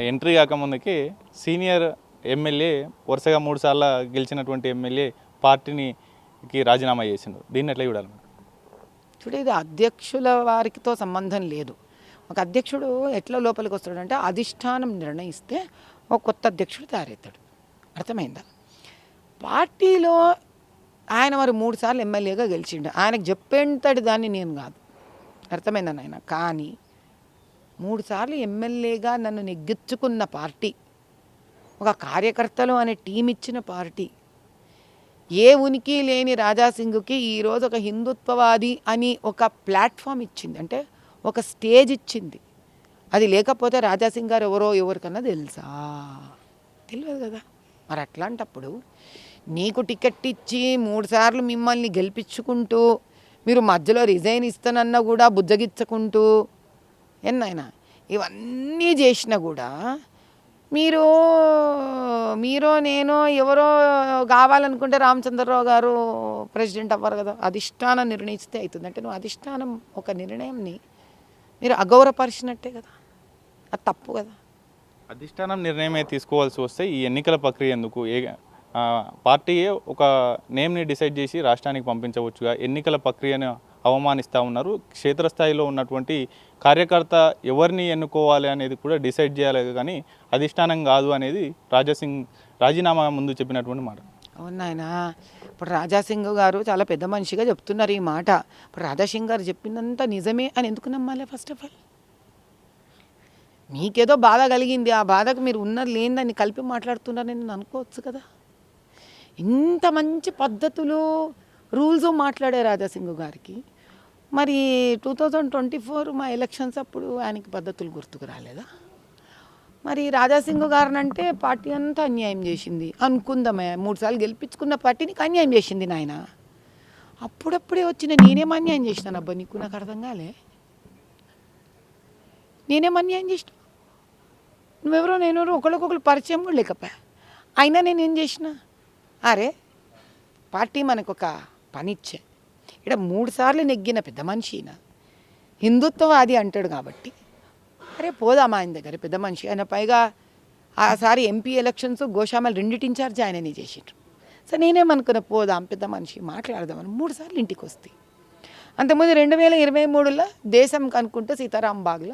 Entry కాకముందుకి senior MLA వరుసగా 3 సార్లు గెలిచినటువంటి ఎమ్మెల్యే పార్టీకి రాజీనామా చేసిండు. దీన్ని ఎట్లా చూడాలి? చూడు, ఇది అధ్యక్షుల వారితో సంబంధం లేదు. ఒక అధ్యక్షుడు ఎట్లా లోపలికి వస్తాడంటే అధిష్టానం నిర్ణయిస్తే ఒక కొత్త అధ్యక్షుడు తయారవుతాడు. అర్థమైందా? పార్టీలో ఆయన మరి 3 సార్లు ఎమ్మెల్యేగా గెలిచిండు. ఆయనకు చెప్పేంతటి దాన్ని నేను కాదు. అర్థమైందా నాయన? కానీ 3 సార్లు ఎమ్మెల్యేగా నన్ను నెగ్గించుకున్న పార్టీ, ఒక కార్యకర్తలు అనే టీం ఇచ్చిన పార్టీ, ఏ ఉనికి లేని రాజాసింగ్కి ఈరోజు ఒక హిందుత్వవాది అని ఒక ప్లాట్ఫామ్ ఇచ్చింది, అంటే ఒక స్టేజ్ ఇచ్చింది. అది లేకపోతే రాజాసింగ్ గారు ఎవరికన్నా తెలుసా? తెలియదు కదా. మరి అట్లాంటప్పుడు నీకు టికెట్ ఇచ్చి 3 సార్లు మిమ్మల్ని గెలిపించుకుంటూ మీరు మధ్యలో రిజైన్ ఇస్తానన్నా కూడా బుజ్జగిచ్చకుంటూ ఎన్నైనా ఇవన్నీ చేసినా కూడా మీరు నేను ఎవరో కావాలనుకుంటే రామచంద్రరావు గారు ప్రెసిడెంట్ అవ్వరు కదా. అధిష్టానం నిర్ణయిస్తే అవుతుంది. అంటే నువ్వు అధిష్టానం ఒక నిర్ణయంని మీరు అగౌరవపరిచినట్టే కదా. అది తప్పు కదా. అధిష్టానం నిర్ణయమే తీసుకోవాల్సి వస్తే ఈ ఎన్నికల ప్రక్రియ ఎందుకు? పార్టీయే ఒక నేమ్ని డిసైడ్ చేసి రాష్ట్రానికి పంపించవచ్చుగా. ఎన్నికల ప్రక్రియను అవమానిస్తూ ఉన్నారు. క్షేత్రస్థాయిలో ఉన్నటువంటి కార్యకర్త ఎవరిని ఎన్నుకోవాలి అనేది కూడా డిసైడ్ చేయాలి, కానీ అధిష్టానం కాదు అనేది రాజాసింగ్ రాజీనామా ముందు చెప్పినటువంటి మాట. అవును ఆయన. ఇప్పుడు రాజాసింగ్ గారు చాలా పెద్ద మనిషిగా చెప్తున్నారు ఈ మాట. ఇప్పుడు రాజాసింగ్ గారు చెప్పిందంతా నిజమే అని ఎందుకు నమ్మాలి? ఫస్ట్ ఆఫ్ ఆల్ మీకేదో బాధ కలిగింది, ఆ బాధకు మీరు ఉన్నది లేనిదాన్ని కలిపి మాట్లాడుతున్నారని నేను అనుకోవచ్చు కదా. ఇంత మంచి పద్ధతులు రూల్స్ మాట్లాడే రాజాసింగ్ గారికి మరి 2024 మా ఎలక్షన్స్ అప్పుడు ఆయనకి పద్ధతులు గుర్తుకు రాలేదా? మరి రాజాసింగ్ గారిని అంటే పార్టీ అంతా అన్యాయం చేసింది అనుకుందామే. 3 సార్లు గెలిపించుకున్న పార్టీనికి అన్యాయం చేసింది నాయన. అప్పుడప్పుడే వచ్చిన నేనేం అన్యాయం చేసినాను అబ్బా నీకు? నాకు అర్థం కాలే. నేనేం అన్యాయం చేసిన? నువ్వెవరో నేనెవరో ఒకరికొకరు పరిచయం కూడా లేకపోయా. అయినా నేనేం చేసిన? అరే పార్టీ మనకు ఒక పని ఇచ్చే, ఇక్కడ 3 సార్లు నెగ్గిన పెద్ద మనిషిన హిందుత్వవాది అంటాడు కాబట్టి అరే పోదామా ఆయన దగ్గర. పెద్ద మనిషి ఆయన, పైగా ఆసారి ఎంపీ ఎలక్షన్స్ గోషామల్ 2 ఇన్ఛార్జ్ ఆయననే చేసిండ్రు. సో నేనేమనుకున్నా పోదాం పెద్ద మనిషి మాట్లాడదామని 3 సార్లు ఇంటికి వస్తే. అంతకుముందు 2023లో దేశం కనుక్కుంటూ సీతారాం బాగ్లో